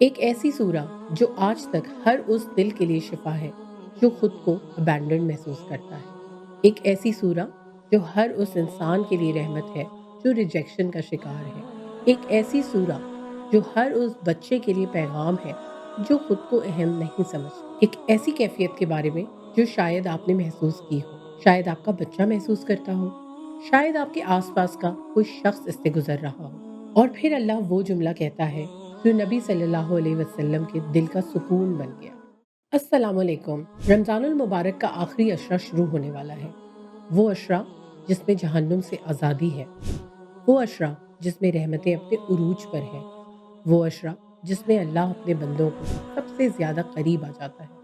ایک ایسی سورہ جو آج تک ہر اس دل کے لیے شفا ہے جو خود کو ابینڈنڈ محسوس کرتا ہے۔ ایک ایسی سورہ جو ہر اس انسان کے لیے رحمت ہے جو ریجیکشن کا شکار ہے۔ ایک ایسی سورہ جو ہر اس بچے کے لیے پیغام ہے جو خود کو اہم نہیں سمجھتا۔ ایک ایسی کیفیت کے بارے میں جو شاید آپ نے محسوس کی ہو، شاید آپ کا بچہ محسوس کرتا ہو، شاید آپ کے آس پاس کا کوئی شخص اس سے گزر رہا ہو، اور پھر اللہ وہ جملہ کہتا ہے جو نبی صلی اللہ علیہ وسلم کے دل کا سکون بن گیا۔ السلام علیکم۔ رمضان المبارک کا آخری عشرہ شروع ہونے والا ہے، وہ عشرہ جس میں جہنم سے آزادی ہے، وہ عشرہ جس میں رحمتیں اپنے عروج پر ہیں، وہ عشرہ جس میں اللہ اپنے بندوں کو سب سے زیادہ قریب آ جاتا ہے۔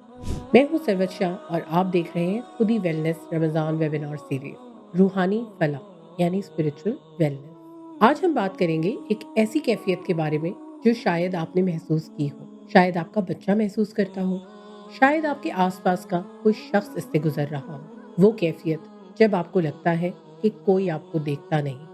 میں ہوں سروت شاہ اور آپ دیکھ رہے ہیں خودی ویلنس رمضان ویبینار سیریز، روحانی فلاح یعنی اسپرچل ویلنس۔ آج ہم بات کریں گے ایک ایسی کیفیت کے بارے میں جو شاید آپ نے محسوس کی ہو، شاید آپ کا بچہ محسوس کرتا ہو، شاید آپ کے آس پاس کا کوئی شخص اس سے گزر رہا ہو۔ وہ کیفیت جب آپ کو لگتا ہے کہ کوئی آپ کو دیکھتا نہیں،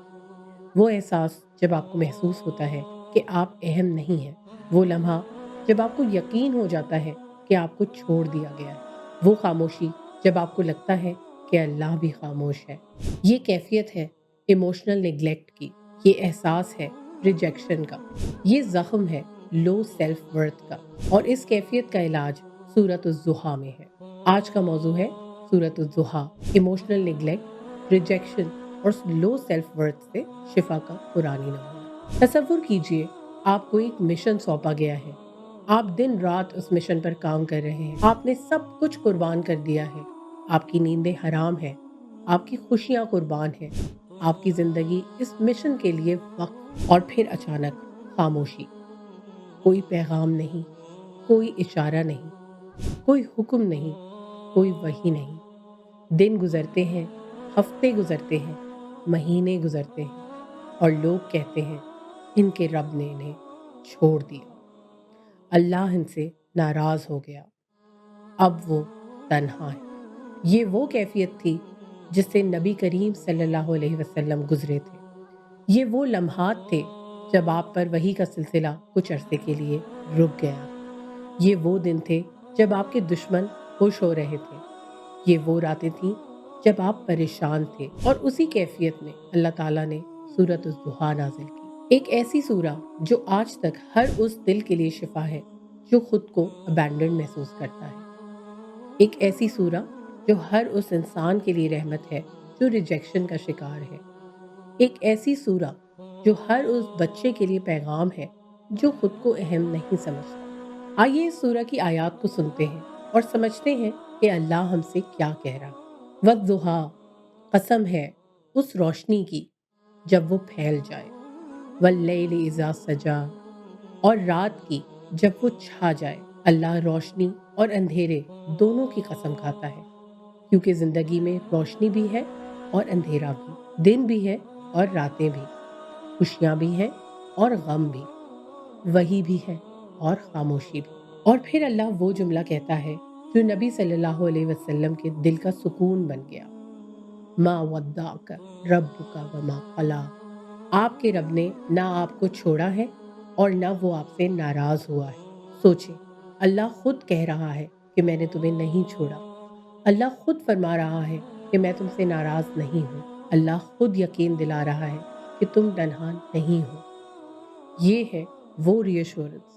وہ احساس جب آپ کو محسوس ہوتا ہے کہ آپ اہم نہیں ہیں، وہ لمحہ جب آپ کو یقین ہو جاتا ہے کہ آپ کو چھوڑ دیا گیا ہے، وہ خاموشی جب آپ کو لگتا ہے کہ اللہ بھی خاموش ہے۔ یہ کیفیت ہے ایموشنل نیگلیکٹ کی، یہ احساس ہے ریجیکشن کا، یہ زخم ہے لو سیلف ورتھ کا، اور اس کیفیت کا علاج سورۃ الضحیٰ میں ہے۔ آج کا موضوع ہے سورۃ الضحیٰ، ایموشنل نیگلیکٹ، ریجیکشن اور لو سیلف ورتھ سے شفا کا قرآنی نمونہ۔ تصور کیجئے آپ کو ایک مشن سونپا گیا ہے، آپ دن رات اس مشن پر کام کر رہے ہیں، آپ نے سب کچھ قربان کر دیا ہے، آپ کی نیندیں حرام ہیں، آپ کی خوشیاں قربان ہیں، آپ کی زندگی اس مشن کے لیے وقف، اور پھر اچانک خاموشی، کوئی پیغام نہیں، کوئی اشارہ نہیں، کوئی حکم نہیں، کوئی وحی نہیں۔ دن گزرتے ہیں، ہفتے گزرتے ہیں، مہینے گزرتے ہیں، اور لوگ کہتے ہیں ان کے رب نے انہیں چھوڑ دیا، اللہ ان سے ناراض ہو گیا، اب وہ تنہا ہے۔ یہ وہ کیفیت تھی جس سے نبی کریم صلی اللہ علیہ وسلم گزرے تھے۔ یہ وہ لمحات تھے جب آپ پر وحی کا سلسلہ کچھ عرصے کے لیے رک گیا تھا۔ یہ وہ دن تھے جب آپ کے دشمن خوش ہو رہے تھے۔ یہ وہ راتیں تھیں جب آپ پریشان تھے، اور اسی کیفیت میں اللہ تعالیٰ نے سورۃ الضحیٰ نازل کی۔ ایک ایسی سورہ جو آج تک ہر اس دل کے لیے شفا ہے جو خود کو ابینڈنڈ محسوس کرتا ہے۔ ایک ایسی سورہ جو ہر اس انسان کے لیے رحمت ہے جو ریجیکشن کا شکار ہے۔ ایک ایسی سورہ جو ہر اس بچے کے لیے پیغام ہے جو خود کو اہم نہیں سمجھتا۔ آئیے اس سورہ کی آیات کو سنتے ہیں اور سمجھتے ہیں کہ اللہ ہم سے کیا کہہ رہا ہے۔ والضحیٰ، قسم ہے اس روشنی کی جب وہ پھیل جائے، واللیل اذا سجا، اور رات کی جب وہ چھا جائے۔ اللہ روشنی اور اندھیرے دونوں کی قسم کھاتا ہے، کیونکہ زندگی میں روشنی بھی ہے اور اندھیرا بھی، دن بھی ہے اور راتیں بھی، خوشیاں بھی ہیں اور غم بھی، وحی بھی ہے اور خاموشی بھی۔ اور پھر اللہ وہ جملہ کہتا ہے جو نبی صلی اللہ علیہ وسلم کے دل کا سکون بن گیا، ما ودعک ربک وما قلی، آپ کے رب نے نہ آپ کو چھوڑا ہے اور نہ وہ آپ سے ناراض ہوا ہے۔ سوچیں، اللہ خود کہہ رہا ہے کہ میں نے تمہیں نہیں چھوڑا، اللہ خود فرما رہا ہے کہ میں تم سے ناراض نہیں ہوں، اللہ خود یقین دلا رہا ہے کہ تم تنہا نہیں ہو۔ یہ ہے وہ ری ایشورنس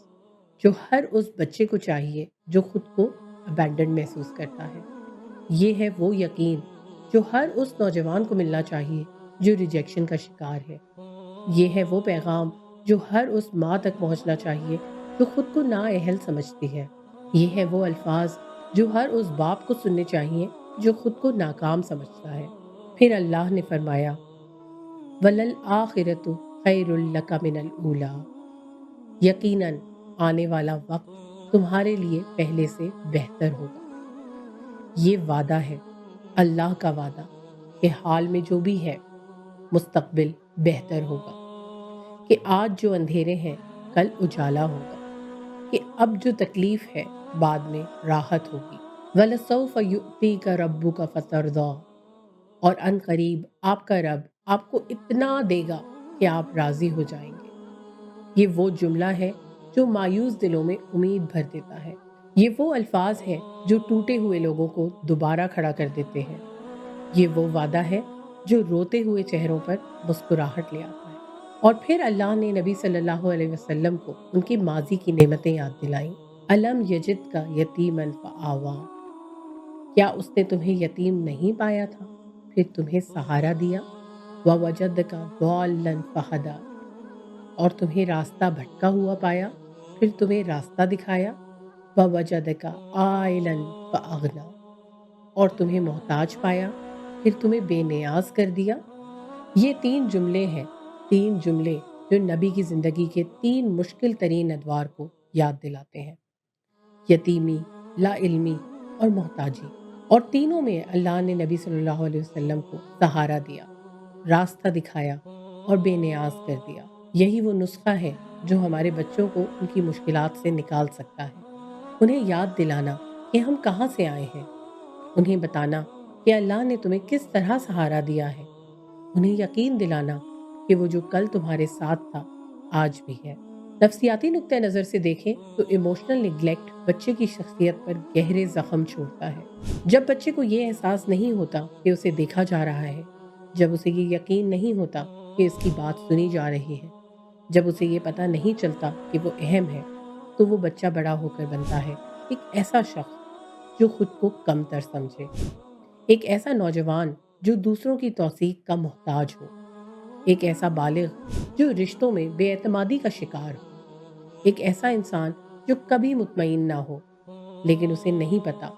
جو ہر اس بچے کو چاہیے جو خود کو ابینڈنڈ محسوس کرتا ہے۔ یہ ہے وہ یقین جو ہر اس نوجوان کو ملنا چاہیے جو ریجیکشن کا شکار ہے۔ یہ ہے وہ پیغام جو ہر اس ماں تک پہنچنا چاہیے جو خود کو نااہل سمجھتی ہے۔ یہ ہے وہ الفاظ جو ہر اس باپ کو سننے چاہیے جو خود کو ناکام سمجھتا ہے۔ پھر اللہ نے فرمایا، وَلَلْآخِرَةُ خَيْرٌ لَكَ مِنَ الْأُولَىٰ، یقیناً آنے والا وقت تمہارے لیے پہلے سے بہتر ہوگا۔ یہ وعدہ ہے، اللہ کا وعدہ، کہ حال میں جو بھی ہے مستقبل بہتر ہوگا، کہ آج جو اندھیرے ہیں کل اجالا ہوگا، کہ اب جو تکلیف ہے بعد میں راحت ہوگی۔ وَلَسَوْفَ يُؤْتِيكَ رَبُّكَ فَتَرْضَىٰ، اور ان قریب آپ کا رب آپ کو اتنا دے گا کہ آپ راضی ہو جائیں گے۔ یہ وہ جملہ ہے جو مایوس دلوں میں امید بھر دیتا ہے۔ یہ وہ الفاظ ہیں جو ٹوٹے ہوئے لوگوں کو دوبارہ کھڑا کر دیتے ہیں۔ یہ وہ وعدہ ہے جو روتے ہوئے چہروں پر مسکراہٹ لے آتا ہے۔ اور پھر اللہ نے نبی صلی اللہ علیہ وسلم کو ان کی ماضی کی نعمتیں یاد دلائیں۔ الم یجد کا یتیمن فآوا، کیا اس نے تمہیں یتیم نہیں پایا تھا پھر تمہیں سہارا دیا؟ ووجدک ضالا فہدا، اور تمہیں راستہ بھٹکا ہوا پایا پھر تمہیں راستہ دکھایا؟ ووجدک عائلا فاغنا، اور تمہیں محتاج پایا پھر تمہیں بے نیاز کر دیا۔ یہ 3 جملے ہیں، 3 جملے جو نبی کی زندگی کے 3 مشکل ترین ادوار کو یاد دلاتے ہیں: یتیمی، لا علمی اور محتاجی۔ اور تینوں میں اللہ نے نبی صلی اللہ علیہ وسلم کو سہارا دیا، راستہ دکھایا اور بے نیاز کر دیا۔ یہی وہ نسخہ ہے جو ہمارے بچوں کو ان کی مشکلات سے نکال سکتا ہے۔ انہیں یاد دلانا کہ ہم کہاں سے آئے ہیں، انہیں بتانا کہ اللہ نے تمہیں کس طرح سہارا دیا ہے، انہیں یقین دلانا کہ وہ جو کل تمہارے ساتھ تھا آج بھی ہے۔ نفسیاتی نقطہ نظر سے دیکھیں تو ایموشنل نیگلیکٹ بچے کی شخصیت پر گہرے زخم چھوڑتا ہے۔ جب بچے کو یہ احساس نہیں ہوتا کہ اسے دیکھا جا رہا ہے، جب اسے یہ یقین نہیں ہوتا کہ اس کی بات سنی جا رہی ہے، جب اسے یہ پتہ نہیں چلتا کہ وہ اہم ہے، تو وہ بچہ بڑا ہو کر بنتا ہے ایک ایسا شخص جو خود کو کم تر سمجھے، ایک ایسا نوجوان جو دوسروں کی توثیق کا محتاج ہو، ایک ایسا بالغ جو رشتوں میں بے اعتمادی کا شکار ہو، ایک ایسا انسان جو کبھی مطمئن نہ ہو لیکن اسے نہیں پتا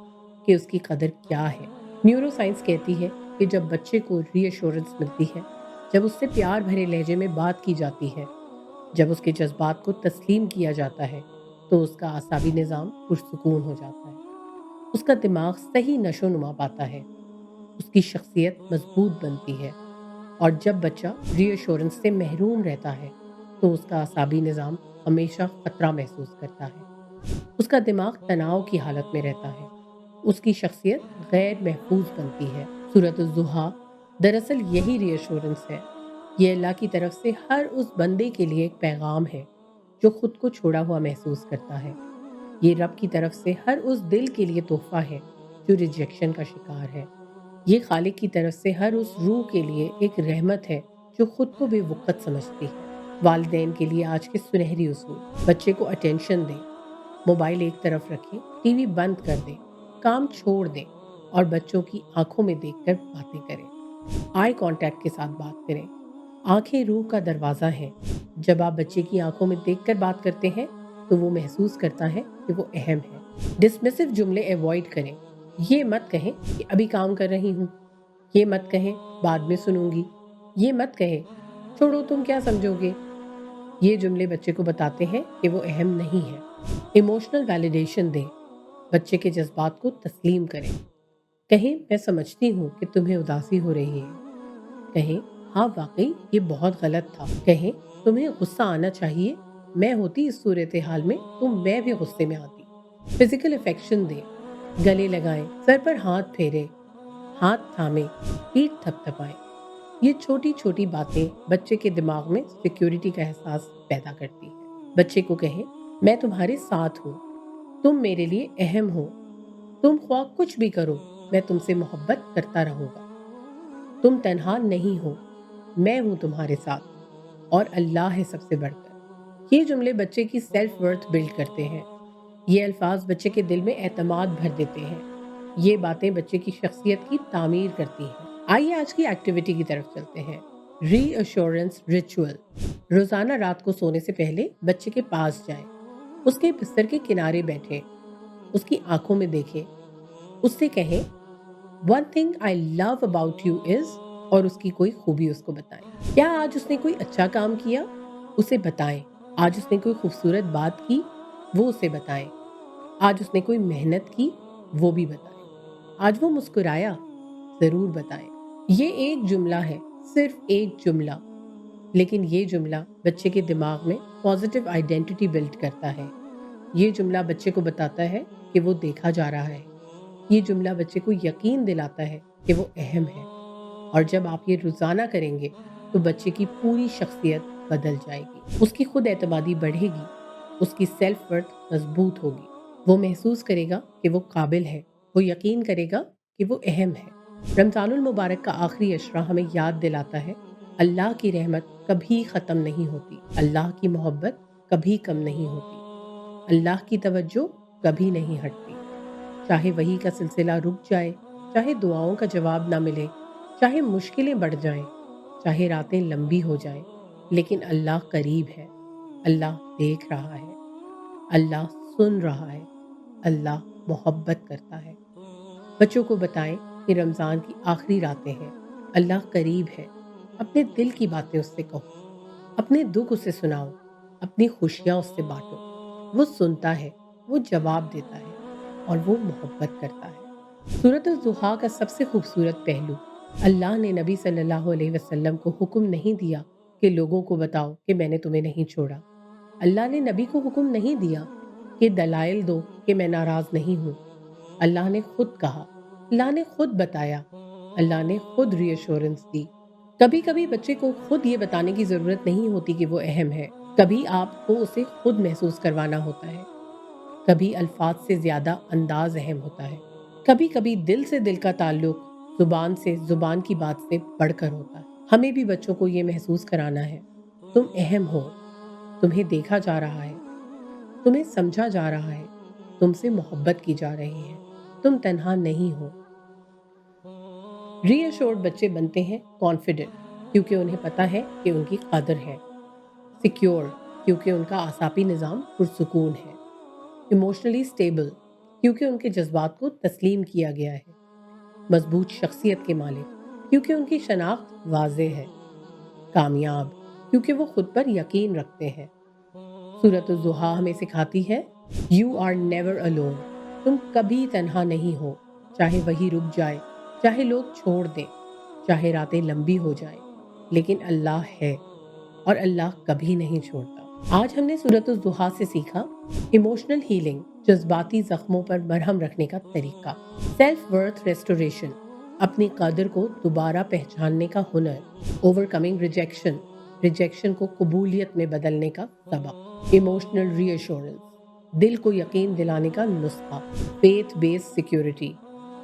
کہ اس کی قدر کیا ہے۔ نیورو سائنس کہتی ہے کہ جب بچے کو ری ایشورنس ملتی ہے، جب اس سے پیار بھرے لہجے میں بات کی جاتی ہے، جب اس کے جذبات کو تسلیم کیا جاتا ہے، تو اس کا اعصابی نظام پرسکون ہو جاتا ہے، اس کا دماغ صحیح نشو نما پاتا ہے، اس کی شخصیت مضبوط بنتی ہے۔ اور جب بچہ ری ایشورنس سے محروم رہتا ہے تو اس کا اعصابی نظام ہمیشہ خطرہ محسوس کرتا ہے، اس کا دماغ تناؤ کی حالت میں رہتا ہے، اس کی شخصیت غیر محفوظ بنتی ہے۔ سورۃ الضحیٰ دراصل یہی ری ایشورنس ہے۔ یہ اللہ کی طرف سے ہر اس بندے کے لیے ایک پیغام ہے جو خود کو چھوڑا ہوا محسوس کرتا ہے۔ یہ رب کی طرف سے ہر اس دل کے لیے تحفہ ہے جو ریجیکشن کا شکار ہے۔ یہ خالق کی طرف سے ہر اس روح کے لیے ایک رحمت ہے جو خود کو بے وقت سمجھتی ہے۔ والدین کے لیے آج کے سنہری اصول: بچے کو اٹینشن دیں، موبائل ایک طرف رکھیں، ٹی وی بند کر دیں، کام چھوڑ دیں اور بچوں کی آنکھوں میں دیکھ کر باتیں کریں۔ آئی کانٹیکٹ کے ساتھ بات کریں۔ آنکھیں روح کا دروازہ ہیں۔ جب آپ بچے کی آنکھوں میں دیکھ کر بات کرتے ہیں تو وہ محسوس کرتا ہے کہ وہ اہم ہے۔ ڈسمسو جملے ایوائڈ کریں۔ یہ مت کہیں کہ ابھی کام کر رہی ہوں، یہ مت کہیں بعد میں سنوں گی، یہ مت کہیں چھوڑو تم کیا سمجھو گے۔ یہ جملے بچے کو بتاتے ہیں کہ وہ اہم نہیں ہے۔ ایموشنل ویلیڈیشن دیں۔ بچے کے جذبات کو تسلیم کریں۔ کہیں میں سمجھتی ہوں کہ تمہیں اداسی ہو رہی ہے، کہیں ہاں واقعی یہ بہت غلط تھا، کہیں تمہیں غصہ آنا چاہیے، میں ہوتی اس صورتحال میں تو میں بھی غصے میں آتی۔ فزیکل افیکشن دیں۔ گلے لگائیں، سر پر ہاتھ پھیریں، ہاتھ تھامیں، پیٹھ تھپتھپائیں۔ یہ چھوٹی چھوٹی باتیں بچے کے دماغ میں سیکیورٹی کا احساس پیدا کرتی ہے۔ بچے کو کہیں میں تمہارے ساتھ ہوں، تم میرے لیے اہم ہو، تم خواہ کچھ بھی کرو میں تم سے محبت کرتا رہوں گا، تم تنہا نہیں ہو، میں ہوں تمہارے ساتھ اور اللہ ہے سب سے بڑھ کر۔ یہ جملے بچے کی سیلف ورتھ بلڈ کرتے ہیں۔ یہ الفاظ بچے کے دل میں اعتماد بھر دیتے ہیں۔ یہ باتیں بچے کی شخصیت کی تعمیر کرتی ہیں۔ آئیے آج کی ایکٹیویٹی کی طرف چلتے ہیں۔ ری ایشورنس ریچول۔ روزانہ رات کو سونے سے پہلے بچے کے پاس جائیں، اس کے بستر کے کنارے بیٹھیں، اس کی آنکھوں میں دیکھیں، اس سے کہیں One thing I love about you is، اور اس کی کوئی خوبی اس کو بتائیں۔ کیا آج اس نے کوئی اچھا کام کیا؟ اسے بتائیں۔ آج اس نے کوئی خوبصورت بات کی؟ وہ اسے بتائیں۔ آج اس نے کوئی محنت کی؟ وہ بھی بتائیں۔ آج وہ مسکرایا؟ ضرور بتائیں۔ یہ ایک جملہ ہے، صرف ایک جملہ، لیکن یہ جملہ بچے کے دماغ میں پازیٹیو آئیڈینٹی بلڈ کرتا ہے۔ یہ جملہ بچے کو بتاتا ہے کہ وہ دیکھا جا رہا ہے۔ یہ جملہ بچے کو یقین دلاتا ہے کہ وہ اہم ہے۔ اور جب آپ یہ روزانہ کریں گے تو بچے کی پوری شخصیت بدل جائے گی، اس کی خود اعتمادی بڑھے گی، اس کی سیلف ورتھ مضبوط ہوگی۔ وہ محسوس کرے گا کہ وہ قابل ہے، وہ یقین کرے گا کہ وہ اہم ہے۔ رمضان المبارک کا آخری عشرہ ہمیں یاد دلاتا ہے اللہ کی رحمت کبھی ختم نہیں ہوتی، اللہ کی محبت کبھی کم نہیں ہوتی، اللہ کی توجہ کبھی نہیں ہٹتی۔ چاہے وحی کا سلسلہ رک جائے، چاہے دعاؤں کا جواب نہ ملے، چاہے مشکلیں بڑھ جائیں، چاہے راتیں لمبی ہو جائیں، لیکن اللہ قریب ہے، اللہ دیکھ رہا ہے، اللہ سن رہا ہے، اللہ محبت کرتا ہے۔ بچوں کو بتائیں کہ رمضان کی آخری راتیں ہیں، اللہ قریب ہے، اپنے دل کی باتیں اس سے کہو، اپنے دکھ اسے سناؤ، اپنی خوشیاں اس سے بانٹو۔ وہ سنتا ہے، وہ جواب دیتا ہے، اور وہ محبت کرتا ہے۔ سورۃ الضحیٰ کا سب سے خوبصورت پہلو، اللہ نے نبی صلی اللہ علیہ وسلم کو حکم نہیں دیا کہ لوگوں کو بتاؤ کہ میں نے تمہیں نہیں چھوڑا۔ اللہ نے نبی کو حکم نہیں دیا کہ دلائل دو کہ میں ناراض نہیں ہوں۔ اللہ نے خود کہا، اللہ نے خود بتایا، اللہ نے خود ری ایشورنس دی۔ کبھی کبھی بچے کو خود یہ بتانے کی ضرورت نہیں ہوتی کہ وہ اہم ہے، کبھی آپ کو اسے خود محسوس کروانا ہوتا ہے۔ کبھی الفاظ سے زیادہ انداز اہم ہوتا ہے، کبھی کبھی دل سے دل کا تعلق زبان سے زبان کی بات سے بڑھ کر ہوتا ہے۔ ہمیں بھی بچوں کو یہ محسوس کرانا ہے، تم اہم ہو، تمہیں دیکھا جا رہا ہے، تمہیں سمجھا جا رہا ہے، تم سے محبت کی جا رہی ہے، تم تنہا نہیں ہو۔ ری ایشورڈ بچے بنتے ہیں کانفیڈنٹ کیونکہ انہیں پتہ ہے کہ ان کی قدر ہے، سیکیور کیونکہ ان کا اعصابی نظام پرسکون ہے، ایموشنلی اسٹیبل کیونکہ ان کے جذبات کو تسلیم کیا گیا ہے، مضبوط شخصیت کے مالک کیونکہ ان کی شناخت واضح ہے، کامیاب کیونکہ وہ خود پر یقین رکھتے ہیں۔ سورۃ الضحیٰ ہمیں سکھاتی ہے یو آر نیور الون، تم کبھی تنہا نہیں ہو، چاہے وہی رک جائے، چاہے لوگ چھوڑ دیں، چاہے راتیں لمبی ہو جائیں، لیکن اللہ ہے اور اللہ کبھی نہیں چھوڑتا۔ آج ہم نے سورۃ الضحیٰ سے سیکھا ایموشنل ہیلنگ، جذباتی زخموں پر مرہم رکھنے کا طریقہ، سیلف ورتھ ریسٹوریشن، اپنی قدر کو دوبارہ پہچاننے کا ہنر، اوور کمنگ ریجیکشن، ریجیکشن کو قبولیت میں بدلنے کا سبق، ایموشنل ری ایشورنس، دل کو یقین دلانے کا نسخہ، فیتھ بیس سیکیورٹی،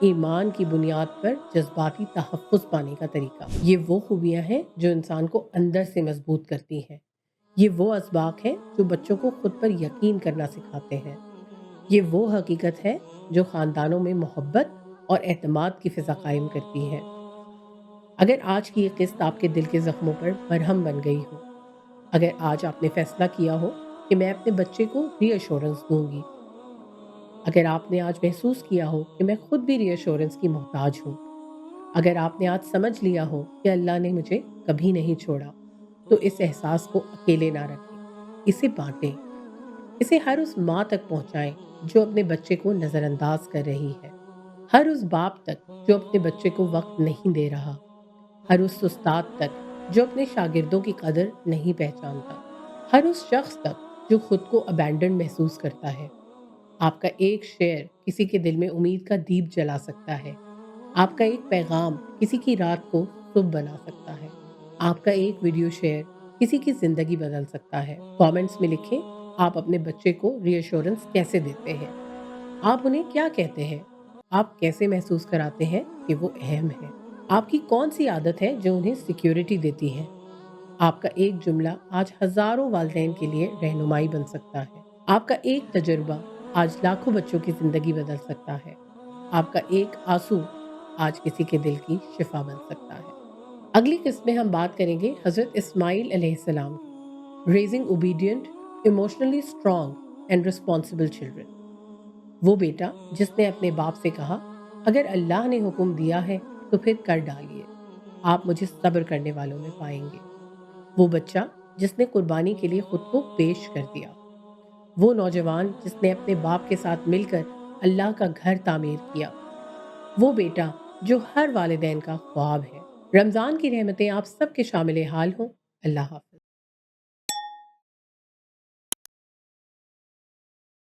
ایمان کی بنیاد پر جذباتی تحفظ پانے کا طریقہ۔ یہ وہ خوبیاں ہیں جو انسان کو اندر سے مضبوط کرتی ہیں۔ یہ وہ اسباق ہیں جو بچوں کو خود پر یقین کرنا سکھاتے ہیں۔ یہ وہ حقیقت ہے جو خاندانوں میں محبت اور اعتماد کی فضا قائم کرتی ہے۔ اگر آج کی یہ قسط آپ کے دل کے زخموں پر مرہم بن گئی ہو، اگر آج آپ نے فیصلہ کیا ہو کہ میں اپنے بچے کو ری ایشورنس دوں گی، اگر آپ نے آج محسوس کیا ہو کہ میں خود بھی ری ایشورنس کی محتاج ہوں، اگر آپ نے آج سمجھ لیا ہو کہ اللہ نے مجھے کبھی نہیں چھوڑا، تو اس احساس کو اکیلے نہ رکھیں، اسے بانٹیں، اسے ہر اس ماں تک پہنچائیں جو اپنے بچے کو نظر انداز کر رہی ہے، ہر اس باپ تک جو اپنے بچے کو وقت نہیں دے رہا، ہر اس استاد تک جو اپنے شاگردوں کی قدر نہیں پہچانتا، ہر اس شخص تک جو خود کو ابینڈنڈ محسوس کرتا ہے۔ آپ کا ایک شعر کسی کے دل میں امید کا دیپ جلا سکتا ہے، آپ کا ایک پیغام کسی کی رات کو صبح بنا سکتا ہے، آپ کا ایک ویڈیو شیئر کسی کی زندگی بدل سکتا ہے۔ کامنٹس میں لکھیں آپ اپنے بچے کو ری ایشورنس کیسے دیتے ہیں، آپ انہیں کیا کہتے ہیں، آپ کیسے محسوس کراتے ہیں کہ وہ اہم ہے، آپ کی کون سی عادت ہے جو انہیں سیکیورٹی دیتی ہے۔ آپ کا ایک جملہ آج ہزاروں والدین کے لیے رہنمائی بن سکتا ہے، آپ کا ایک تجربہ آج لاکھوں بچوں کی زندگی بدل سکتا ہے، آپ کا ایک آنسو آج کسی کے دل کی شفا بن سکتا ہے۔ اگلی قسط میں ہم بات کریں گے حضرت اسماعیل علیہ السلام کی، raising obedient, emotionally strong and responsible children. وہ بیٹا جس نے اپنے باپ سے کہا اگر اللہ نے حکم دیا ہے تو پھر کر ڈالیے، آپ مجھے صبر کرنے والوں میں پائیں گے۔ وہ بچہ جس نے قربانی کے لیے خود کو پیش کر دیا، وہ نوجوان جس نے اپنے باپ کے ساتھ مل کر اللہ کا گھر تعمیر کیا، وہ بیٹا جو ہر والدین کا خواب ہے۔ رمضان کی رحمتیں آپ سب کے شامل حال ہوں۔ اللہ حافظ۔